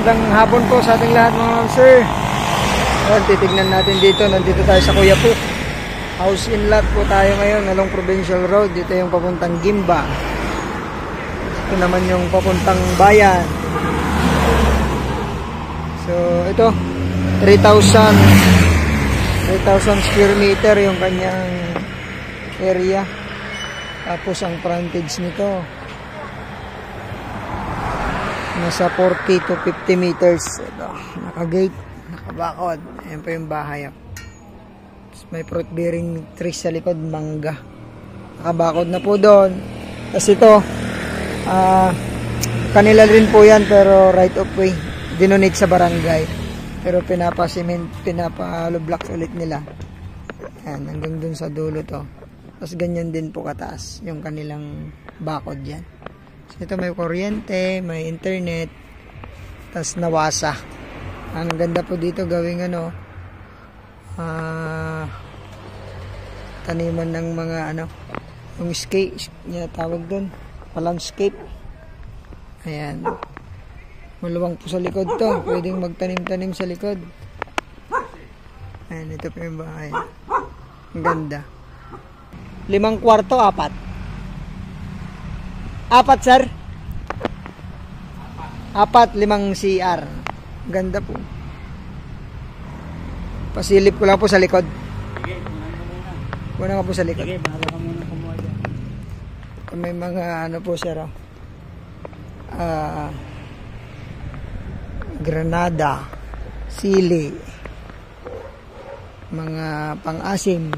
Magandang hapon po sa ating lahat mga sir. Titignan natin dito. Nandito tayo sa Kuya Po. House in lot po tayo ngayon along Provincial Road. Dito yung papuntang Gimba. Ito naman yung papuntang Bayan. So ito 3,000 square meter yung kanyang area. Tapos ang frontage nito nasa 40 to 50 meters. Ito, naka-gate, naka-bakod. Ayan po yung bahay. May fruit bearing trees sa likod, mangga. Naka-bakod na po doon. Tapos ito, kanila rin po yan, pero right of way. Dinonate sa barangay. Pero pinapa-hollow blocks ulit nila. Ayan, hanggang dun sa dulo to. Tapos ganyan din po kataas yung kanilang bakod yan. Ito may kuryente, may internet, tas nawasa. Ang ganda po dito gawing taniman ng mga yung escape, tawag doon, landscape. Ayan. Maluwang po sa likod to, pwedeng magtanim-tanim sa likod. Ayan, ito po yung bahay. Ang ganda. 5 kwarto, 4. 4, sir? 4, 5 CR. Ganda po. Pasilip ko lang po sa likod. Sige, muna nga po sa likod. Sige, bahala ka muna kumuha dyan. May mga po, sir. Granada, sili, mga pang-asim.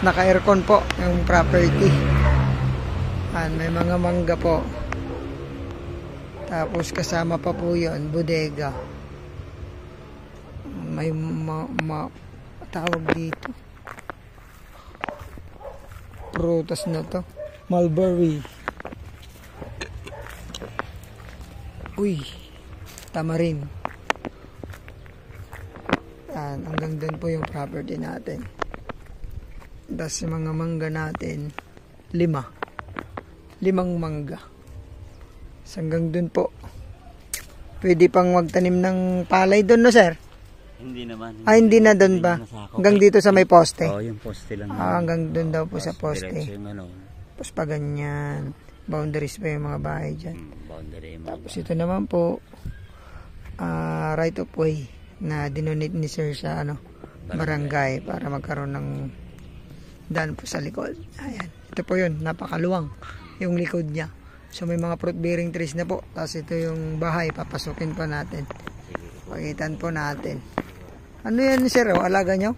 Naka-aircon po yung property. May mga mangga po. Tapos kasama pa po yun, bodega. May tawag dito. Prutas na to. Mulberry. Uy, tamarin. Hanggang doon po yung property natin. Tapos yung mga mangga natin 5 mangga. Hanggang dun po pwede pang magtanim ng palay dun, no sir? Hindi naman. Hindi na dun ba? Hanggang dito sa may poste? Oo, yung poste lang. Hanggang dun daw po sa poste. Yung Tapos pa ganyan, boundaries pa yung mga bahay dyan. Boundary. Tapos ito naman po right of way na dinonate ni sir sa barangay para magkaroon ng daan po sa likod. Ayan. Ito po yun. Napakaluwang yung likod niya. So may mga fruit bearing trees na po. Tapos ito yung bahay. Papasukin po natin. Pagitan po natin. Ano yan sir? Alaga nyo?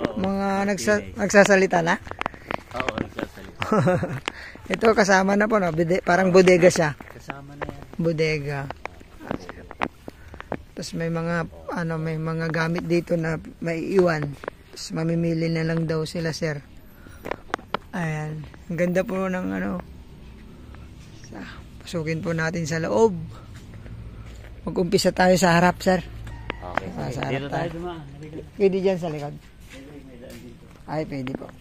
Oo, mga nagsasalita na? Oo, nagsasalita. Ito kasama na po. No? Parang bodega siya. Kasama na yan. Bodega. Tapos may mga may mga gamit dito na may iwan. Tapos mamimili na lang daw sila sir. Ayan. Ang ganda po ng pasukin po natin sa loob. Mag-umpisa tayo sa harap, sir. Okay. Sa harap Dito tayo dumaan. Pwede dyan sa likod. Ay, pwede po.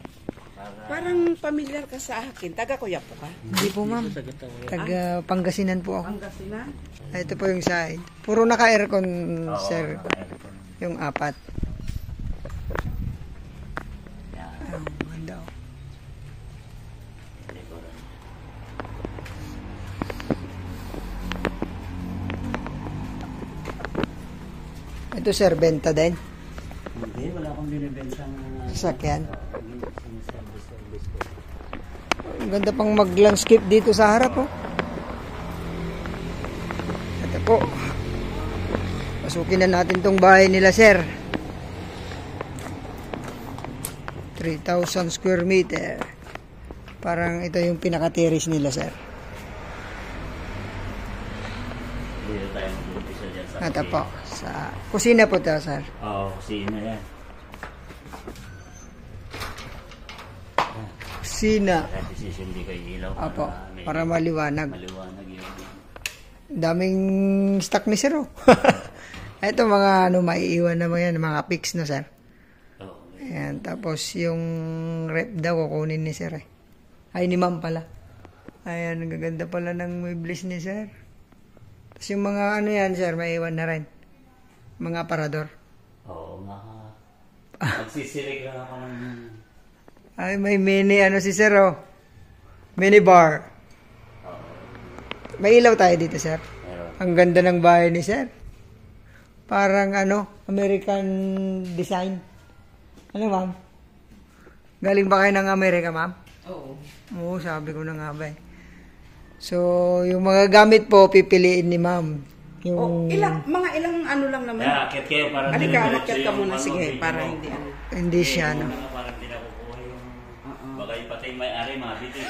Parang familiar ka sa akin. Taga Kuya Po ka? Hindi po, ma'am. Taga Pangasinan po ako. Pangasinan? Ito po yung side. Puro naka-aircon, sir. Yung 4. Ganda. Ito sir, benta din? Hindi, wala akong binibensang sasakyan. Ang ganda pang mag-landscape dito sa harap, oh. Ito po. Pasukin na natin tong bahay nila, sir. 3,000 square meter. Parang ito yung pinaka-terrace nila, sir. Dito tayo mag-umpisa dyan sa Ito po. Sa kusina po ito, sir. Oo, kusina yan. Kusina. Kahit isisindi ko yung ilaw. Apo, para maliwanag. Maliwanag yun. Daming stock ni sir, oh. Ito mga maiiwan naman yan, mga pics na sir. Ayan, tapos yung rep daw kukunin ni sir. Ay, ni ma'am pala. Ayan, ang gaganda pala ng muebles ni sir. Tapos yung mga ano yan, sir, may iwan na rin. Mga aparador. Oo, magsisilig lang ako ng... Ay, may mini ano si sir, oh. Mini bar. Oo, May ilaw tayo dito, sir. meron. Ang ganda ng bahay ni sir. Parang ano, American design. Ano, ma'am? Galing ba kayo ng Amerika, ma'am? Oo. Oo, sabi ko na nga ba eh. So, yung mga gamit po, pipiliin ni ma'am. Yung... Mga ilang ano lang naman. Kaya, akit kayo para Halika, dire-diretso makyat ka yung muna. ano, Sige, video para mo. hindi ano. Hindi siya, no? Parang hindi na kukuha yung... Baka yung patay may-ari, mabitin.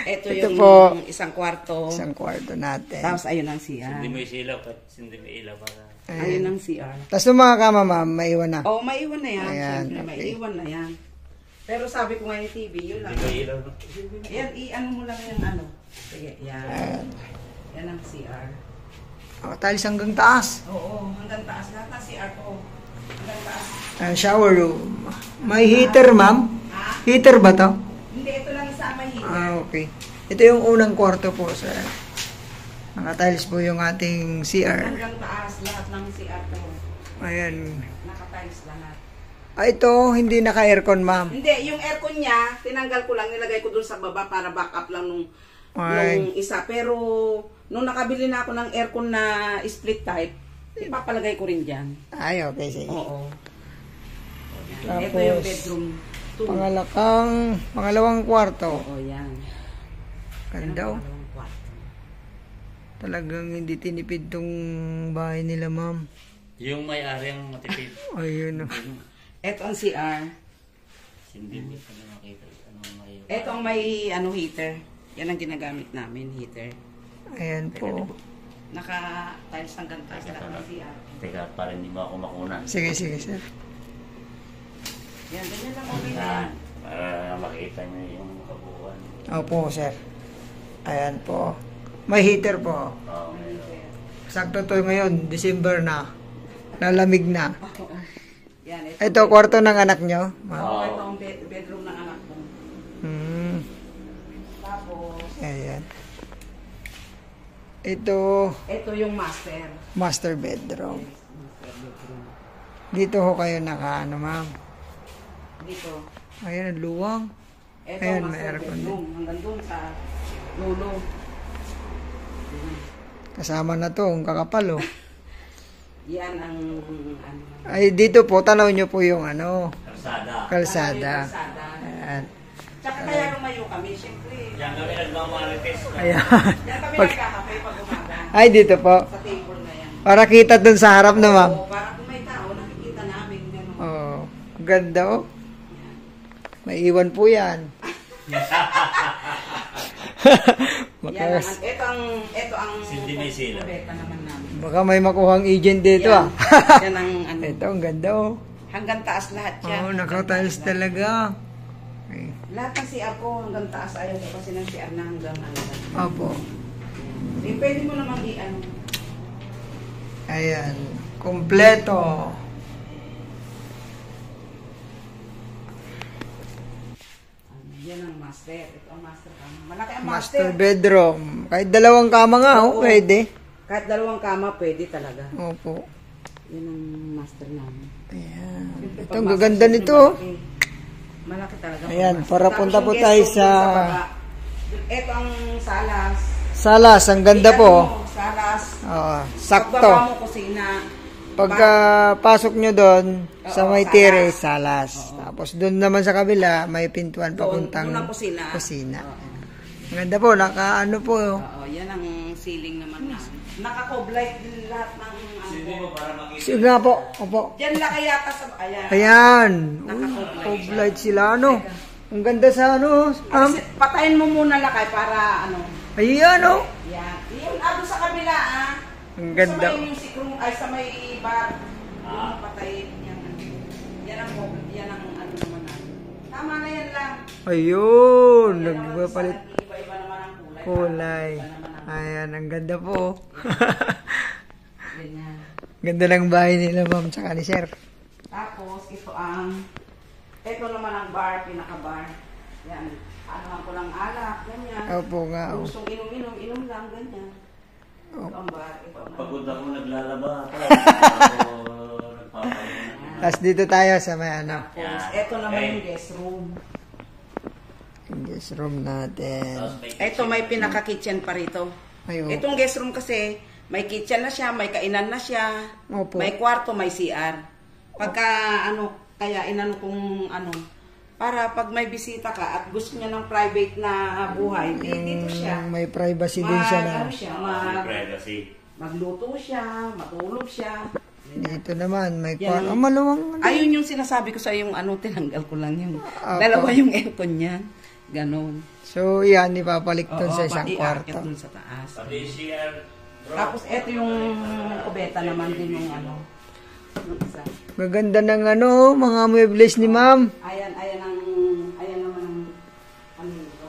Ito Ito yung po. isang kwarto. Isang kwarto natin. Tapos ayun ang CR. Hindi mo yung silaw, hindi mo ilaw para... Ayun ang CR. Tapos yung mga kama, ma'am, maiwan na. Oo, maiwan na yan. Ayan, Siyempre, okay. maiwan na yan. Pero sabi ko nga yung TV, yun lang. Hindi mo ilaw. Ayan, i-ano mo lang yung ano. Sige, yan. Yan ang CR. Oh, talis hanggang taas. Oo, hanggang taas. Lahat ng CR ko. Hanggang taas. Shower room. May heater, ma'am? Ha? Heater ba to? Hindi, ito lang isa may heater. Okay. Ito yung unang kwarto po, sir. Nakatiles po yung ating CR. Hanggang taas, lahat ng CR ko. Ayan. Nakatiles lahat. Ito, hindi naka-aircon, ma'am. Hindi, yung aircon niya, tinanggal ko lang, nilagay ko dun sa baba para backup lang nung isa. Pero, nung nakabili na ako ng aircon na split type, ipapalagay ko rin dyan. Ay, okay, sige. Oo. Tapos, Ito yung bedroom 2. Pangalawang kwarto. Oo, yan. Ganda, oh. Pangalawang kwarto. Talagang hindi tinipid tong bahay nila, ma'am. Yung may-ari ang matipid. Ayun, oh. Ito ang CR. Hindi mo ano makita. Ano may... Ito ang may heater. Yan ang ginagamit namin, heater. Ayan po. Naka-tiles hanggang taas lahat ng CR. Teka, para hindi mo ako makuna. Sige, sige, sir. Yan, ganyan lang okay na yan. Yan, para makita nyo yung kabuuan. Opo, sir. Ayan po. May heater po. Oo, meron. Sakto to ngayon, December na. Nalamig na. Yan, Ito, kwarto ng anak nyo, ma'am. Oo, ito ang bedroom ng anak ko. Tapos, Ayan. Ito, ito yung master. master bedroom. Master bedroom. Dito ho kayo naka, ano, ma'am. Dito. Ayan, ang luwang. Ito Ayan, ang may master aircon bedroom. Hanggang doon sa lulo. Kasama na to, ang kakapal, oh. Yan ang ano. Ay, dito po, tanaw nyo po yung, ano, Kalsada. kalsada. Kalsada. Ayan. Tsaka kaya lumayo kami, siyempre. Yan kami nagmamarites. Ayan. Yan kami Pag- nagkakape pag umaga. Ay, dito po. Sa table na yan. Para kita dun sa harap na, ma'am. Oo, para kung may tao, nakikita namin. Ganun. Oh, ganda, oh. May iwan po yan. Yan ang, ito ang Hindi may sila. kubeta naman namin. Baka may makuhang agent dito, Yan. ah. Yan ang ano. Ito, ang ganda, oh. Hanggang taas lahat yan. Oh, Hanggang nakatiles taas lahat. talaga. Okay. Lahat ng CR ko hanggang taas. Ayaw ko kasi ng CR na hanggang ano. Opo. Eh, pwede mo namang i-ano. Ayan. Kompleto. Yan ang master. Ito ang master kama. Malaki ang Master master. bedroom. Kahit dalawang kama nga, oh, Oo. pwede. Kahit dalawang kama, pwede talaga. Opo. Yan ang master namin. Ayan. Siyempre, Ito, pag ang master, gaganda siyempre, nito, oh. malaki. Malaki talaga. pag Ayan, master. para Tapos punta yung po guest tayo room sa- dun baba. Ito ang salas. Salas, ang ganda Tingnan po. mo, salas. Oo, sakto. Pagbaba mo kusina. Pagka pasok nyo doon, sa Oo, may salas. terrace, salas. Tapos doon naman sa kabila, may pintuan papuntang doon ang kusina. kusina. Oo. Ang ganda po, naka ano po. Oo, yan ang ceiling naman na. Naka-coblight din lahat ng Hindi mo para makita. Sige nga po, opo. Diyan laki yata sa... Ayan. Ayan. Naka-coblight Cob light sila, ano. Ang ganda sa ano. Kasi patayin mo muna lakay para ano. Ayan, oh. Yan. Yung ado sa kabila ah. Ang ganda. Sa may music room, ay sa may bar. Yung patayin. Yan. Yan ang yan ang ano naman natin. Tama na yan lang. Ayun. Yan naman Nagpapalit sa iba-iba naman ang kulay. kulay. Iba naman ang Ayan, ang ganda po. ganyan. Ganda ng bahay nila, ma'am, tsaka ni sir. Tapos ito naman ang bar, pinaka-bar. Yan. Ano ko lang alak, ganyan. Opo nga. Kung gustong inom lang, ganyan. Opo. Pagod ako naglalaba. Ako nagpapahinga. Tapos dito tayo sa may ano. Tapos, eto naman yung guest room. Yung guest room natin. Eto may pinaka-kitchen pa rito. Ay, oh. Itong guest room kasi, may kitchen na siya, may kainan na siya, Opo. may kwarto, may CR. Pagka kaya inano kung para pag may bisita ka at gusto niya ng private na buhay, dito siya. May privacy din siya na. Privacy. Magluto siya, matulog siya. Dito naman, may Yan. kwarto. Maluwang. Ayun yung sinasabi ko sa yung tinanggal ko lang yung Opo. dalawa yung aircon niya. Ganon. So, yan, ipapalik doon sa isang pati kwarto. aakyat dun sa taas. Pati CR. Tapos eto yung kubeta naman din yung yung isa. Maganda ng mga muebles ni ma'am. Ayan naman ang ito.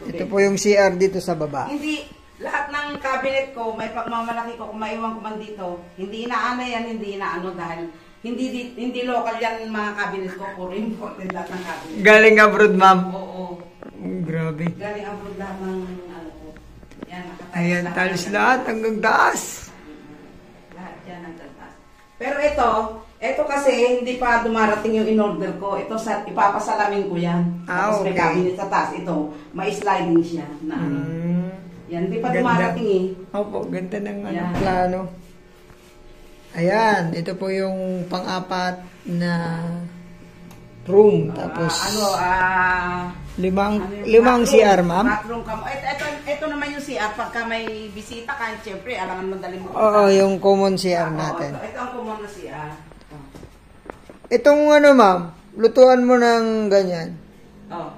Ito po yung CR dito sa baba. Hindi, lahat ng cabinet ko, may pagmamalaki ko, kung maiwan ko man dito, hindi inaano yan, hindi inaano dahil hindi local yan mga cabinet ko, puro imported lahat ng cabinet. Galing abroad, ma'am. Oo. Grabe. Galing abroad lahat ng ko. Yan, nakatayo Ayan, talis lahat hanggang taas. Lahat yan ang taas. Pero ito kasi hindi pa dumarating yung in-order ko. Ito ipapasalamin ko yan. Tapos may Okay. cabinet sa taas. Ito, may sliding siya na Yan, hindi pa Ganda. dumarating eh. Opo, ganda ng Yan. plano. Ayan, ito po yung pang-apat na room. Tapos, limang CR, ma'am. Bathroom ka mo. Ito naman yung CR. Pagka may bisita ka, siyempre, alangan mo dali mo. Oo, yung common CR natin. Ito ang common na CR. Itong ma'am, lutuan mo ng ganyan. Oh.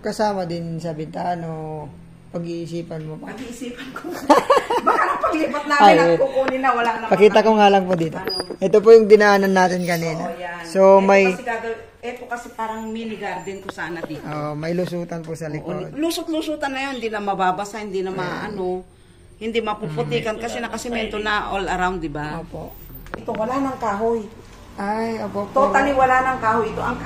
Kasama din sa bintano, pag-iisipan mo pa. Pag-iisipan ko. Baka nang paglipat namin at kukunin na, wala na. Pakita ko nga lang po dito. Ito po yung dinaanan natin kanina. Oo, yan. So, may... Ito kasi parang mini garden ko sana dito. may lusutan po sa likod. Lusot-lusutan na yun, hindi na mababasa, hindi na hindi mapuputikan kasi nakasimento na all around, di ba? Opo. Ito, wala nang kahoy. Ay, opo po. Totally wala nang kahoy ito. Ang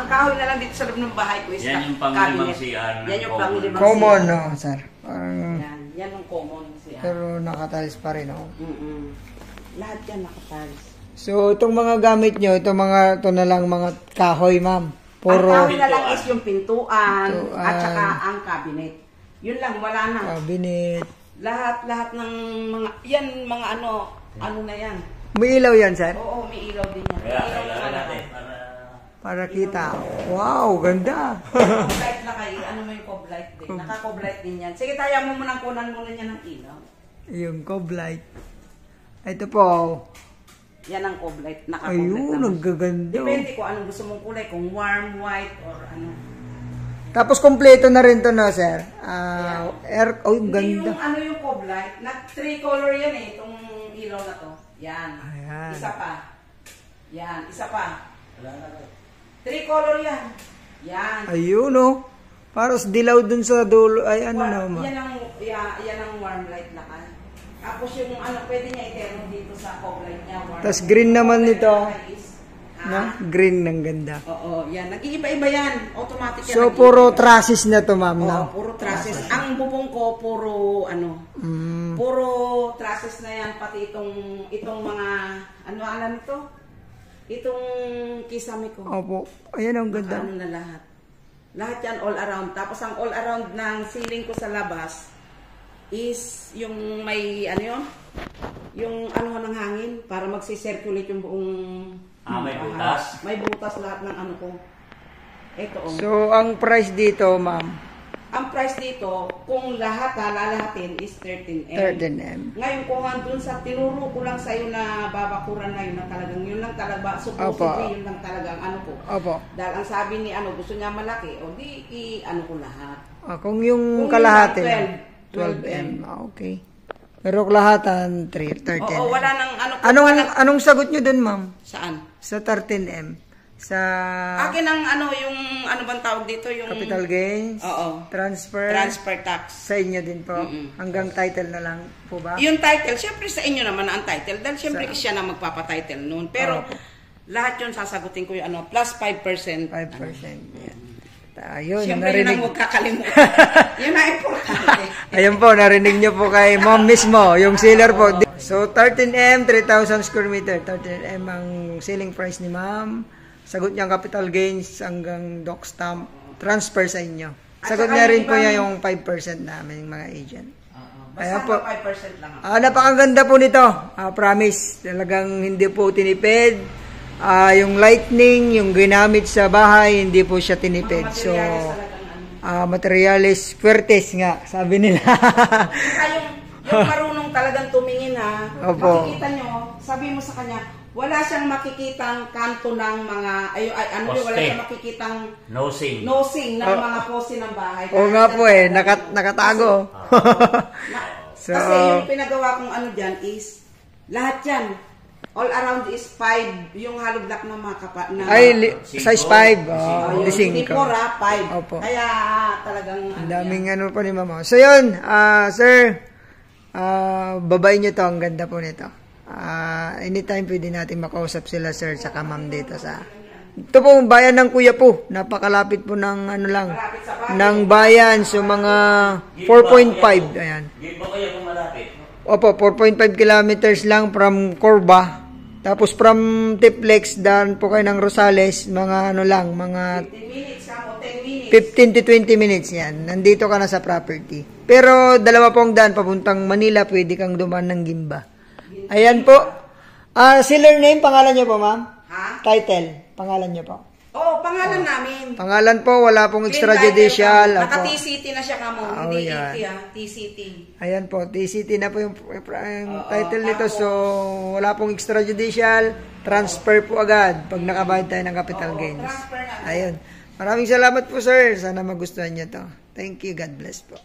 kahoy na lang dito sa loob ng bahay ko is Yan yung pang-limang CR. Yan yung pang-limang Common, CR. no, sir? Parang, Yan yung common CR. pero nakatalis pa rin, no? Lahat yan nakatalis. So, itong mga gamit nyo, ito na lang mga kahoy, ma'am. Puro Ang kahoy na lang is yung pintuan, Pintuan. at saka ang cabinet. Yun lang, wala na. cabinet. Lahat ng mga ano na yan. May ilaw yan, sir? Oo, may ilaw din yan. Kaya May ilaw kailangan na natin Para kita. Wow, ganda. Coblight na kayo. Ano mo yung coblight din? Naka-coblight din yan. Sige, tayo mo muna kunan muna niya ng ilaw. Yung coblight. Ito po. Yan ang coblight. Naka-coblight Ayun, naman. ang gaganda. Depende kung anong gusto mong kulay. Kung warm, white, or ano. Tapos kompleto na rin to, no, sir? Hindi ganda. yung yung coblight. Three color yan eh. Itong ilaw na to. Yan. Ayan. Isa pa. Yan. Isa pa. Three color yan. Yan. Ayun, no. Parang dilaw dun sa dulo. Ay, ano na, ma? Yan ang warm light na kan. Tapos yung pwede niya i-termo dito sa coblight niya. Tapos green naman nito. Na? Na? Green ng ganda. Oo, yan. Nag-iiba-iba yan. Automatic yan. So, puro trusses na to, ma'am, Oo, no? puro trusses. Ang bubong ko, puro puro trusses na yan. Pati itong mga, alam ito? Itong kisame ko. Opo. Ayan, ang ganda. Ano na lahat. Lahat yan all around. Tapos ang all around ng ceiling ko sa labas is yung may, yung ng hangin para magsi-circulate yung buong may butas? May butas lahat ng ko. Ito So, ang price dito, ma'am? Ang price dito, kung lalahatin is 13M. 13M. Ngayon, kung andun sa tinuro ko lang sa'yo na babakuran na yun lang talaga, supposedly yun lang talaga ang ko. Opo. Dahil ang sabi ni gusto niya malaki, o di ko lahat. Kung yung Kung kalahati yung lang. 12M. Okay. Pero kalahatan, 13M. Oo, wala nang Anong sagot nyo dun, ma'am? Saan? Sa 13M? Sa Akin ang yung bang tawag dito? Yung capital gains? Oo. Transfer tax. sa inyo din po? Hanggang title na lang po ba? Yung title, syempre sa inyo naman ang title. Dahil syempre siya na magpapatitle noon. Pero lahat yun sasagutin ko yung plus 5%. 5%. Yan. Ayun, Siyempre, yun narinig. ang huwag kakalimutan. Yun ang importante. Ayun po, narinig nyo po kay ma'am mismo, yung seller po. So, 13M, 3,000 square meter. 13M ang selling price ni ma'am. Sagot niya ang capital gains hanggang doc stamp. Transfer sa inyo. Sagot At saka niya rin yung po ibang- niya yung 5% namin, mga agent. Ayan Basta po. 5% lang. Napakaganda po nito. Promise. Talagang hindi po tinipid. Yung lightning, yung ginamit sa bahay, hindi po siya tinipid. So, materialis fuertes nga, sabi nila. Saka yung marunong talagang tumingin ha. Opo. Makikita nyo, sabi mo sa kanya, wala siyang makikitang kanto ng mga, wala Poste. siyang makikitang Nosing. nosing ng mga poste ng bahay. Oo nga po nakatago. So, Kasi yung pinagawa kong ano dyan is, lahat yan, all around is 5, yung hollow block na mga na, size 5. yung Di 5. hindi 4, 5. Opo. Kaya talagang, Ang daming ano po ni mama. So, yun, sir, babayin nyo to. Ang ganda po nito. Anytime pwede natin makausap sila, sir, saka ma'am dito sa... Ito po, bayan ng Kuya po. Napakalapit po ng ano lang, ng bayan. So, mga 4.5. Ayan. Give mo kayo kung malapit. Opo, 4.5 kilometers lang from Corba. Tapos from Tiplex, daan po kayo ng Rosales, mga ano lang, mga 10 minutes ka mo, 10 minutes. 15 to 20 minutes yan. Nandito ka na sa property. Pero dalawa pong daan papuntang Manila, pwede kang dumaan ng Gimba. Ayan po. Seller name, pangalan niyo po, ma'am? Ha? Title, pangalan niyo po. Oo, pangalan namin. Pangalan po, wala pong extrajudicial. Naka-TCT na siya kamo, hindi yan. TT TCT. Ayan po, TCT na po yung title nito. So, wala pong extrajudicial. Transfer po agad pag nakabayad tayo ng capital gains. Transfer na. Ayun. Maraming salamat po, sir. Sana magustuhan niyo to. Thank you. God bless po.